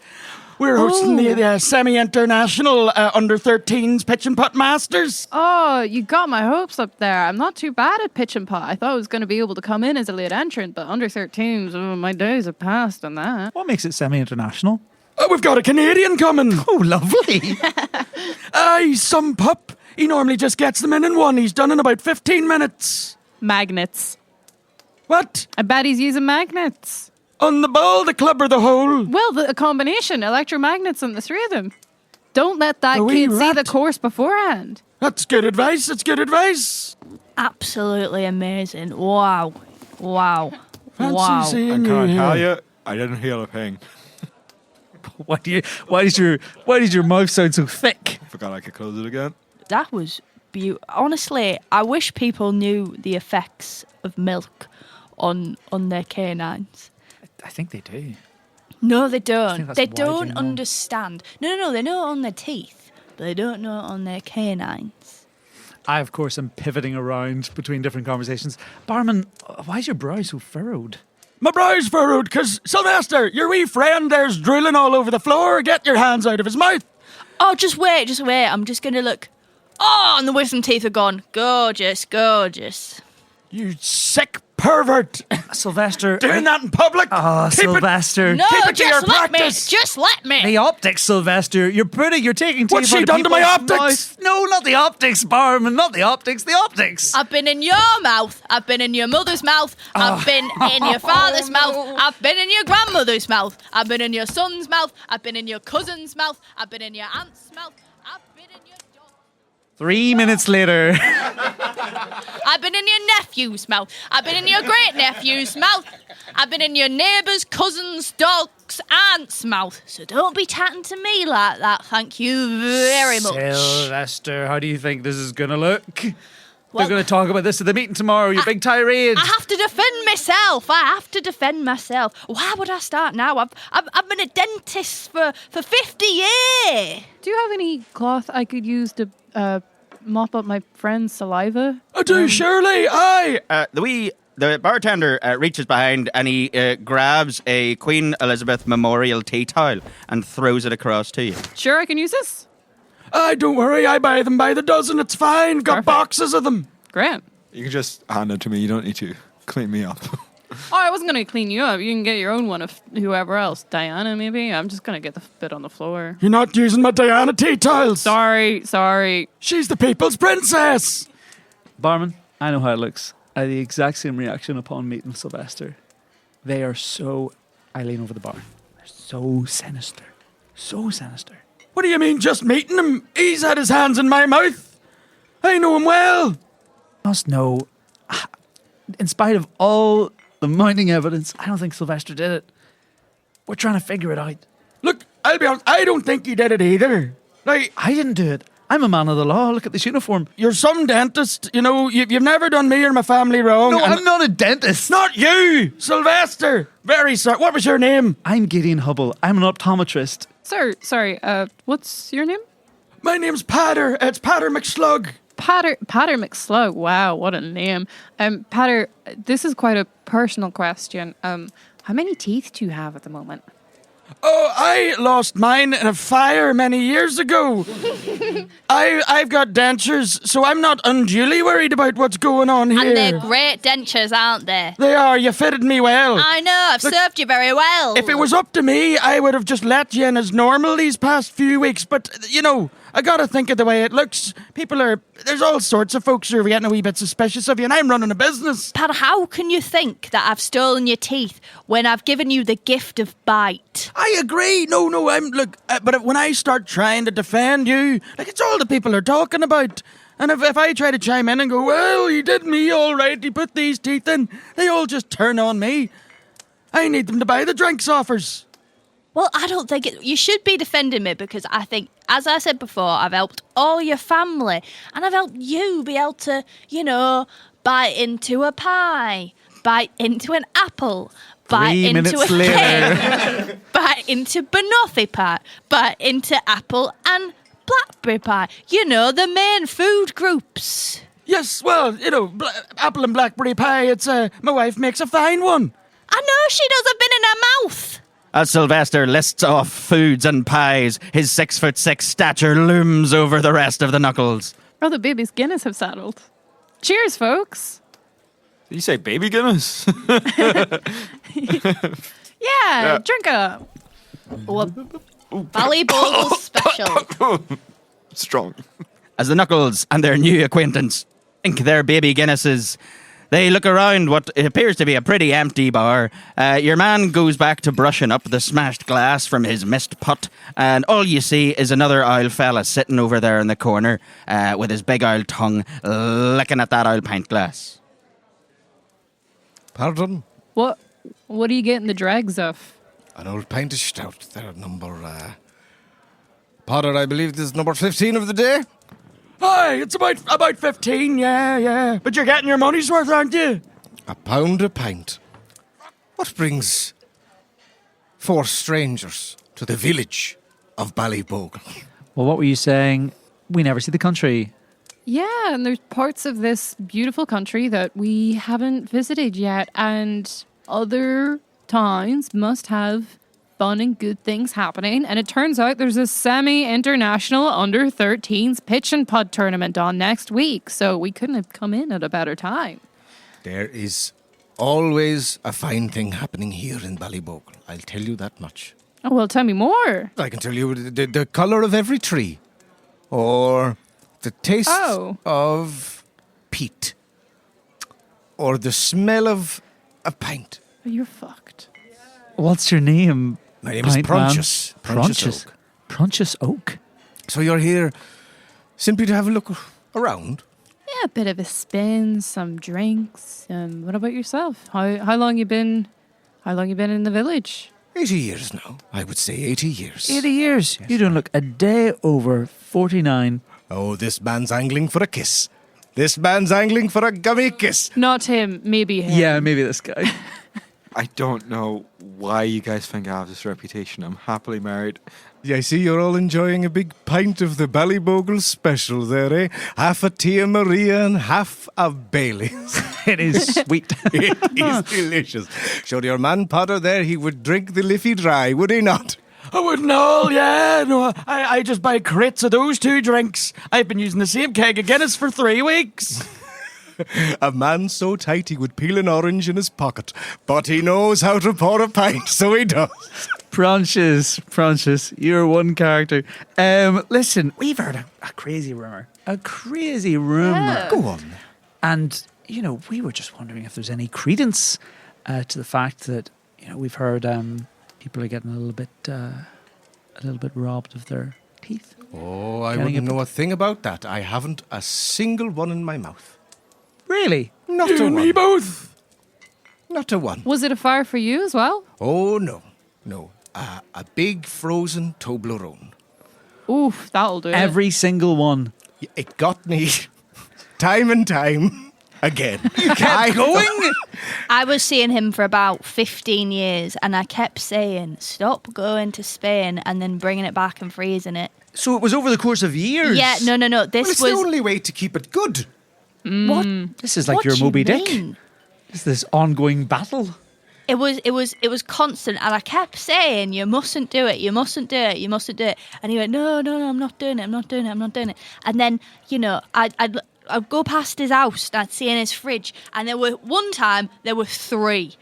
We're hosting the semi-international under-13s pitch and putt masters. Oh, you got my hopes up there. I'm not too bad at pitch and putt. I thought I was going to be able to come in as a late entrant, but under-13s, my days have passed on that. What makes it semi-international? Oh, we've got a Canadian coming. Oh, lovely. He's some pup. He normally just gets them in one. He's done in about 15 minutes. Magnets. What? I bet he's using magnets. On the ball, the club, or the hole? Well, a combination. Electromagnets on the three of them. Don't let that kid see the course beforehand. That's good advice. That's good advice. Absolutely amazing. Wow. Fancy seeing you Can't here. tell you, I didn't hear a thing. Why does your mouth sound so thick? Forgot I could close it again. That was beautiful. Honestly, I wish people knew the effects of milk on their canines. I think they do. No, they I think don't. that's They widely don't known. understand. No, they know it on their teeth, but they don't know it on their canines. I, of course, am pivoting around between different conversations. Barman, why is your brow so furrowed? My brow's furrowed because, Sylvester, your wee friend there's drooling all over the floor. Get your hands out of his mouth. Oh, just wait. I'm just going to look. Oh, and the wisdom teeth are gone. Gorgeous. You sick pervert. Sylvester. Doing that in public? Oh, Sylvester. No, Keep it to your just let me. practice. Just let me. The optics, Sylvester. You're taking What's teeth out she of done to my people's optics? mouths. No, not the optics, Barman. Not the optics. The optics. I've been in your mouth. I've been in your mother's mouth. I've been in your father's mouth. I've been in your grandmother's mouth. I've been in your son's mouth. I've been in your cousin's mouth. I've been in your aunt's mouth. I've been in your dog. 3 minutes later. I've been in your nephew's mouth. I've been in your great-nephew's mouth. I've been in your neighbour's, cousin's, dog's, aunt's mouth. So don't be chatting to me like that. Thank you very much. Sylvester, how do you think this is going to look? Well, They're going to talk about this at the meeting tomorrow, you big tirade. I have to defend myself. Why would I start now? I've been a dentist for 50 years. Do you have any cloth I could use to mop up my friend's saliva? I do, surely. Aye. The bartender reaches behind and he grabs a Queen Elizabeth Memorial tea towel and throws it across to you. Sure, I can use this? Aye, don't worry. I buy them by the dozen. It's fine. Got boxes of them. Great. You can just hand it to me. You don't need to clean me up. Oh, I wasn't going to clean you up. You can get your own one of whoever else. Diana, maybe? I'm just going to get the bit on the floor. You're not using my Diana tea towels. Sorry. She's the people's princess. Barman, I know how it looks. I had the exact same reaction upon meeting Sylvester. They are so... I lean over the bar. They're so sinister. So sinister. What do you mean, just meeting him? He's had his hands in my mouth. I know him well. Must know, in spite of all the mounting evidence, I don't think Sylvester did it. We're trying to figure it out. Look, I'll be honest, I don't think he did it either. Like, I didn't do it. I'm a man of the law. Look at this uniform. You're some dentist. You know, you've never done me or my family wrong. No, I'm not a dentist. Not you, Sylvester. Very sorry. What was your name? I'm Gideon Hubble. I'm an optometrist. Sir, sorry, what's your name? My name's Patter. It's Patter McSlug. Patter McSlug. Wow, what a name. Patter, this is quite a personal question. How many teeth do you have at the moment? Oh, I lost mine in a fire many years ago. I've got dentures, so I'm not unduly worried about what's going on here. And they're great dentures, aren't they? They are. You fitted me well. I know, I've served you very well. If it was up to me, I would have just let you in as normal these past few weeks. But, you know, I gotta think of the way it looks. There's all sorts of folks who are getting a wee bit suspicious of you, and I'm running a business. Pat, how can you think that I've stolen your teeth when I've given you the gift of bite? I agree. No, but when I start trying to defend you, it's all the people are talking about. And if I try to chime in and go, well, he did me all right, he put these teeth in, they all just turn on me. I need them to buy the drinks offers. Well, I don't think you should be defending me because I think, as I said before, I've helped all your family and I've helped you be able to, bite into a pie, bite into an apple, bite 3 into minutes a later. cake, bite into banoffee pie, bite into apple and blackberry pie. The main food groups. Yes, well, apple and blackberry pie, it's, my wife makes a fine one. I know she does, I've been in her mouth. As Sylvester lists off foods and pies, his 6'6" stature looms over the rest of the Knuckles. Oh, the baby's Guinness have settled. Cheers, folks. Did you say baby Guinness? Yeah, drink up. Ballybogle special. Strong. As the Knuckles and their new acquaintance drink their baby Guinnesses, they look around what appears to be a pretty empty bar. Your man goes back to brushing up the smashed glass from his missed putt, and all you see is another old fella sitting over there in the corner with his big old tongue licking at that old pint glass. Pardon? What are you getting the dregs of? An old pint of stout. They're number... Potter, I believe this is number 15 of the day. Aye, it's about 15, yeah. But you're getting your money's worth, aren't you? £1 a pint. What brings 4 strangers to the village of Ballybogle? Well, what were you saying? We never see the country. Yeah, and there's parts of this beautiful country that we haven't visited yet, and other towns must have fun and good things happening. And it turns out there's a semi-international under-13s pitch and putt tournament on next week, so we couldn't have come in at a better time. There is always a fine thing happening here in Ballybogle. I'll tell you that much. Oh, well, tell me more. I can tell you the colour of every tree, or the taste of peat, or the smell of a pint. Oh, you're fucked. What's your name? My name is Prunchus. Prunchus Oak. So you're here simply to have a look around? Yeah, a bit of a spin, some drinks. What about yourself? How long you been in the village? 80 years now. I would say 80 years. 80 years? Yes. You don't look a day over 49. Oh, this man's angling for a kiss. This man's angling for a gummy kiss. Not him, maybe him. Yeah, maybe this guy. I don't know why you guys think I have this reputation. I'm happily married. Yeah, I see you're all enjoying a big pint of the Ballybogle special there, eh? Half a Tia Maria and half a Bailey's. It is sweet. It is delicious. Showed your man Potter there, he would drink the Liffey dry, would he not? I wouldn't all, yeah. No, I just buy crates of those 2 drinks. I've been using the same keg of Guinness for 3 weeks. A man so tight he would peel an orange in his pocket, but he knows how to pour a pint, so he does. Prunchus, you're one character. Listen, we've heard a crazy rumour. Yeah. Go on. And, we were just wondering if there's any credence to the fact that, we've heard people are getting a little bit robbed of their teeth. Oh, I wouldn't know a thing about that. I haven't a single one in my mouth. Really? Not You a and one. me both. Not a one. Was it a fire for you as well? Oh, no. A big frozen Toblerone. Oof, that'll do Every single one. It got me time and time again. You kept going? I was seeing him for about 15 years and I kept saying, stop going to Spain and then bringing it back and freezing it. So it was over the course of years? Yeah, no. This It's was... the only way to keep it good. What? This is like What your do you Moby Dick. mean? It's this ongoing battle. It was constant, and I kept saying, "You mustn't do it. You mustn't do it. You mustn't do it." And he went, "No, I'm not doing it. I'm not doing it. I'm not doing it." And then, I'd go past his house, and I'd see in his fridge, and one time there were 3.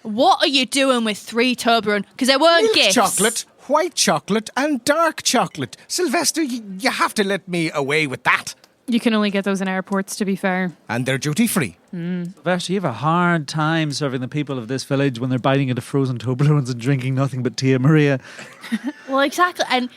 What are you doing with 3 Toblerone? Because they weren't Milk gifts. chocolate, white chocolate, and dark chocolate. Sylvester, you have to let me away with that. You can only get those in airports, to be fair. And they're duty-free. Sylvester, you have a hard time serving the people of this village when they're biting into frozen Toblerones and drinking nothing but Tia Maria. Well, exactly. And,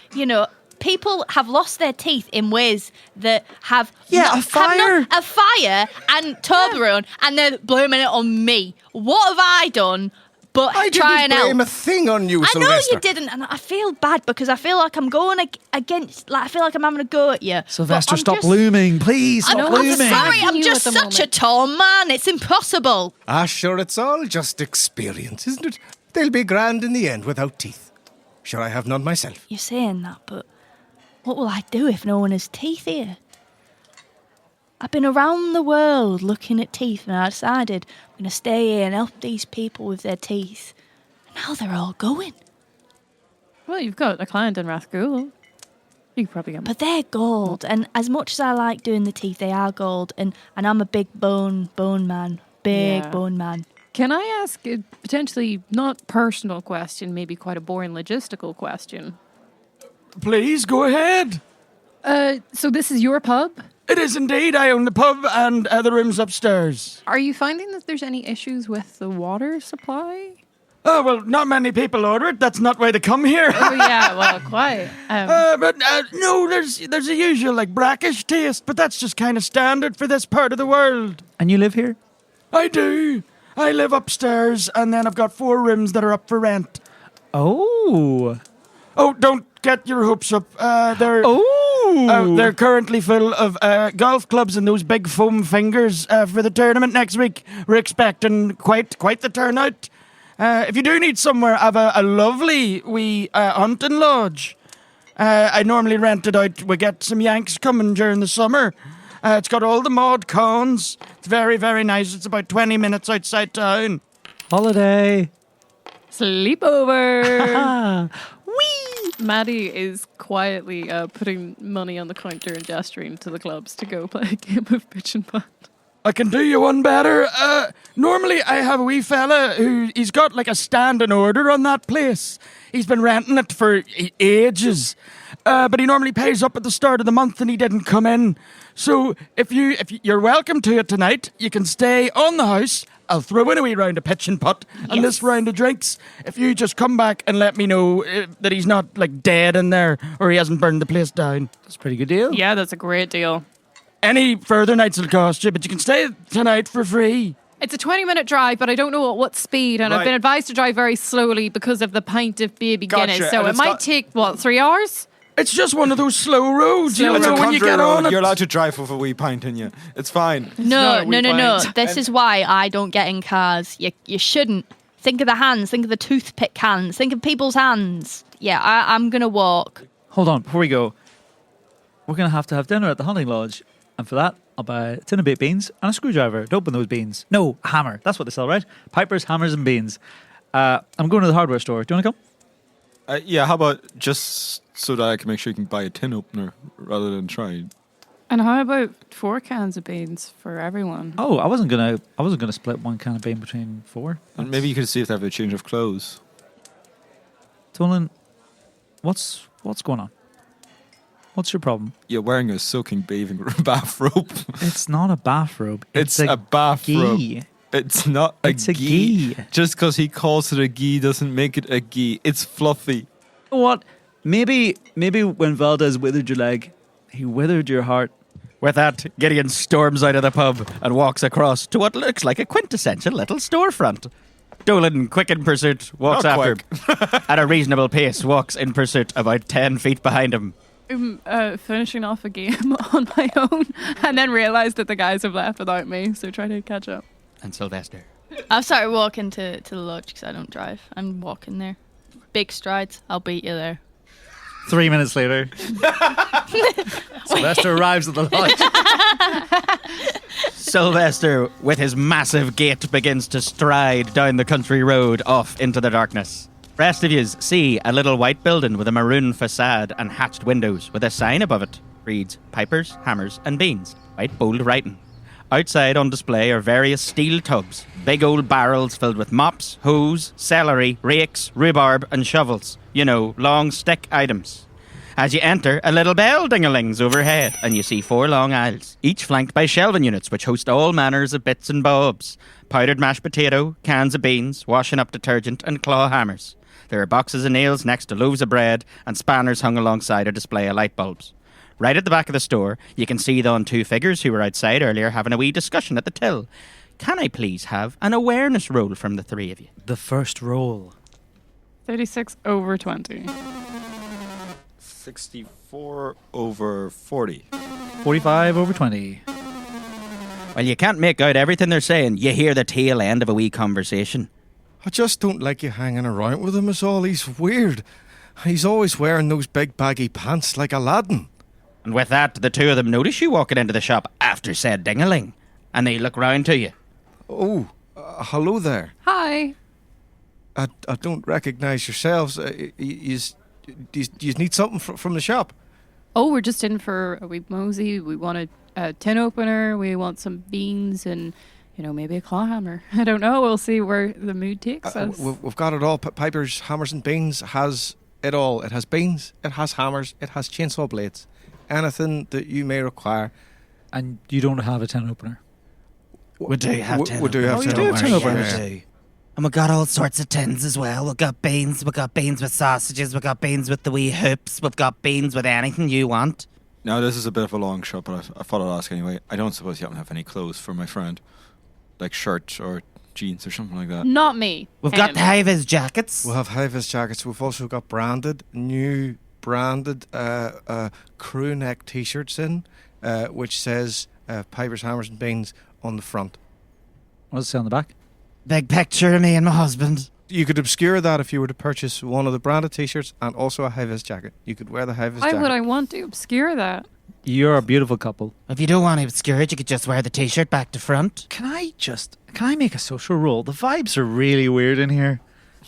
people have lost their teeth in ways that have... a fire. A fire and Toblerone, and they're blaming it on me. What have I done but I try and didn't blame help. a thing on you, I know Sylvester. you didn't, and I feel bad because I feel like I'm going against. Like I feel like I'm having a go at you. Sylvester, But I'm stop just- blooming. Please stop I'm blooming. sorry, I'm You just at the such a tall man. It's impossible. Sure, it's all just experience, isn't it? They'll be grand in the end without teeth. Sure, I have none myself. You're saying that, but what will I do if no one has teeth here? I've been around the world looking at teeth, and I decided I'm going to stay here and help these people with their teeth. And now they're all going. Well, you've got a client in Rathcoole. You could probably get But they're gold, and as much as I like doing the teeth, they are gold, and I'm a big bone man. Big bone man. Can I ask a potentially not personal question, maybe quite a boring logistical question? Please go ahead. So this is your pub? It is indeed. I own the pub and the rooms upstairs. Are you finding that there's any issues with the water supply? Oh, well, not many people order it. That's not why they come here. Oh, yeah, well, quite. No, there's a usual, like, brackish taste, but that's just kind of standard for this part of the world. And you live here? I do. I live upstairs, and then I've got 4 rooms that are up for rent. Oh. Oh, don't get your hopes up. They're currently full of golf clubs and those big foam fingers for the tournament next week. We're expecting quite the turnout. If you do need somewhere, I have a lovely wee hunting lodge. I normally rent it out. We get some Yanks coming during the summer. It's got all the mod cons. It's very, very nice. It's about 20 minutes outside town. Holiday. Sleepover. Whee! Maddie is quietly putting money on the counter and gesturing to the clubs to go play a game of pitch and putt. I can do you one better. Normally I have a wee fella he's got like a standing order on that place. He's been renting it for ages. But he normally pays up at the start of the month and he didn't come in. So if you're welcome to it tonight, you can stay on the house. I'll throw in a wee round of pitch and putt and this round of drinks. If you just come back and let me know that he's not like dead in there or he hasn't burned the place down. That's a pretty good deal. Yeah, that's a great deal. Any further nights will cost you, but you can stay tonight for free. It's a 20-minute drive, but I don't know at what speed, and I've been advised to drive very slowly because of the pint of baby Guinness. So it might take, 3 hours? It's just one of those slow roads. It's a when you country get road. on it. You're allowed to drive with a wee pint in you. It's fine. No. This is why I don't get in cars. You shouldn't. Think of the hands. Think of the toothpick hands. Think of people's hands. Yeah, I'm going to walk. Hold on, before we go, we're going to have dinner at the hunting lodge. And for that, I'll buy a tin of baked beans and a screwdriver to open those beans. No, a hammer. That's what they sell, right? Pipers, hammers, and beans. I'm going to the hardware store. Do you want to come? Yeah, how about just so that I can make sure you can buy a tin opener rather than try. And how about 4 cans of beans for everyone? Oh, I wasn't gonna split one can of bean between 4. And maybe you could see if they have a change of clothes. Dolan, what's going on? What's your problem? You're wearing a soaking bathrobe. It's not a bathrobe. It's a bathrobe. gi. It's not a It's a gi. gi. Just because he calls it a gi doesn't make it a gi. It's fluffy. You know what? Maybe when Valdez withered your leg, he withered your heart. With that, Gideon storms out of the pub and walks across to what looks like a quintessential little storefront. Dolan, quick in pursuit, walks Not after him. At a reasonable pace, walks in pursuit about 10 feet behind him. Finishing off a game on my own and then realised that the guys have left without me, so try to catch up. And Sylvester. I've started walking to the lodge because I don't drive. I'm walking there. Big strides. I'll beat you there. 3 minutes later, Sylvester arrives at the lodge. Sylvester, with his massive gait, begins to stride down the country road off into the darkness. Rest of yous see a little white building with a maroon facade and hatched windows with a sign above it. Reads, Pipers, Hammers and Beans. White bold writing. Outside on display are various steel tubs, big old barrels filled with mops, hose, celery, rakes, rhubarb and shovels. You know, long stick items. As you enter, a little bell ding-a-lings overhead, and you see 4 long aisles, each flanked by shelving units which host all manners of bits and bobs. Powdered mashed potato, cans of beans, washing up detergent and claw hammers. There are boxes of nails next to loaves of bread and spanners hung alongside a display of light bulbs. Right at the back of the store, you can see the 2 figures who were outside earlier having a wee discussion at the till. can I please have an awareness roll from the three of you? The first roll. 36 over 20. 64 over 40. 45 over 20. Well, you can't make out everything they're saying. You hear the tail end of a wee conversation. I just don't like you hanging around with him is all. He's weird. He's always wearing those big baggy pants like Aladdin. And with that, the two of them notice you walking into the shop after said ding-a-ling. And they look round to you. Oh, hello there. Hi. I don't recognise yourselves. You need something from the shop? Oh, we're just in for a wee mosey. We want a tin opener. We want some beans and, maybe a claw hammer. I don't know. We'll see where the mood takes us. We've got it all. Piper's Hammers and Beans has it all. It has beans, it has hammers, it has chainsaw blades. Anything that you may require. And you don't have a tin opener? We do have tin We do have tin openers. And we've got all sorts of tins as well. We've got beans with sausages, we've got beans with the wee hoops, we've got beans with anything you want. Now, this is a bit of a long shot, but I thought I'd ask anyway. I don't suppose you happen to have any clothes for my friend? Like shirts or jeans or something like that? Not me. We've got the high-vis jackets. We'll have high-vis jackets. We've also got new branded crew neck t-shirts in, which says Piper's Hammers and Beans on the front. What does it say on the back? Big picture of me and my husband. You could obscure that if you were to purchase one of the branded t-shirts and also a high-vis jacket. You could wear the high-vis jacket. Why would I want to obscure that? You're a beautiful couple. If you don't want to obscure it, you could just wear the t-shirt back to front. Can I make a social roll? The vibes are really weird in here.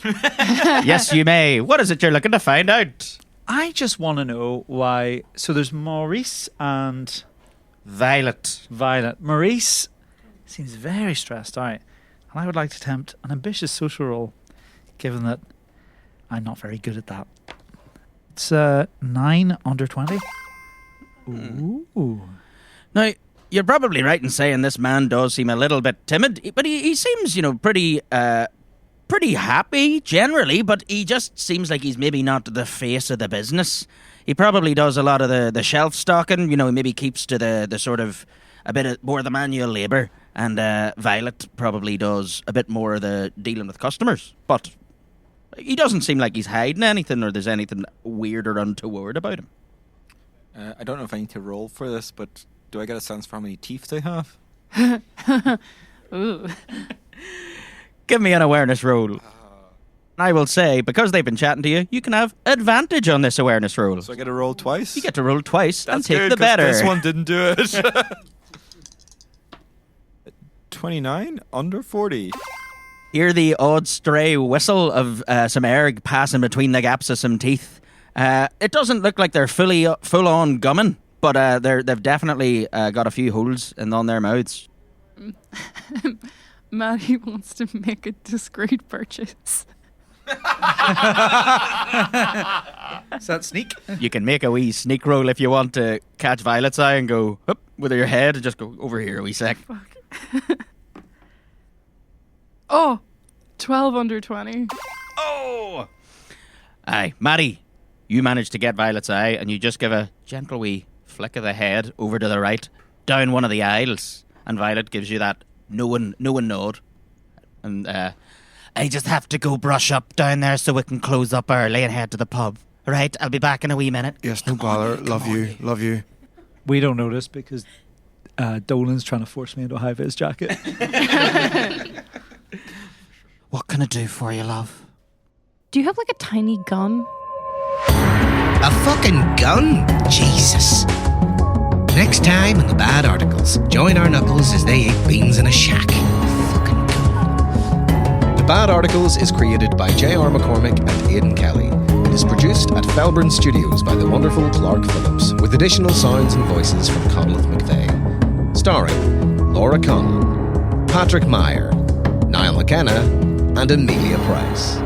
Yes, you may. What is it you're looking to find out? I just want to know why. So there's Maurice and Violet. Maurice seems very stressed out. And I would like to attempt an ambitious social roll, given that I'm not very good at that. It's 9 under 20. Ooh. Now, you're probably right in saying this man does seem a little bit timid, but he seems, pretty happy generally, but he just seems like he's maybe not the face of the business. He probably does a lot of the shelf stocking, he maybe keeps to the sort of a bit more of the manual labour, and Violet probably does a bit more of the dealing with customers. But he doesn't seem like he's hiding anything or there's anything weird or untoward about him. I don't know if I need to roll for this, but do I get a sense for how many teeth they have? Ooh. Give me an awareness roll. I will say, because they've been chatting to you, you can have advantage on this awareness roll. So I get to roll twice? You get to roll twice and That's take good, the 'cause better. This one didn't do it. 29 under 40. Hear the odd stray whistle of some air passing between the gaps of some teeth. It doesn't look like they're full on gumming, but they've definitely got a few holes on their mouths. Maddie wants to make a discreet purchase. Is that sneak? You can make a wee sneak roll if you want to catch Violet's eye and go up with your head and just go over here a wee sec. Oh, 12 under 20. Oh! Aye, Maddie, you managed to get Violet's eye and you just give a gentle wee flick of the head over to the right, down one of the aisles, and Violet gives you that no one nod. And I just have to go brush up down there so we can close up early and head to the pub. Right, I'll be back in a wee minute. Yes, no bother. Love you. We don't notice because Dolan's trying to force me into a high-vis jacket. What can I do for you, love? Do you have like a tiny gun? A fucking gun? Jesus. Next time in the Bad Articles, join our Knuckles as they eat beans in a shack. Fucking gun. The Bad Articles is created by J.R. McCormick and Aidan Kelly. It is produced at Felbryn Studios by the wonderful Clark Phillips, with additional sounds and voices from Conleth McVeigh. Starring Laura Conlon, Patrick Meier, Niall McKenna, and Amelia Price.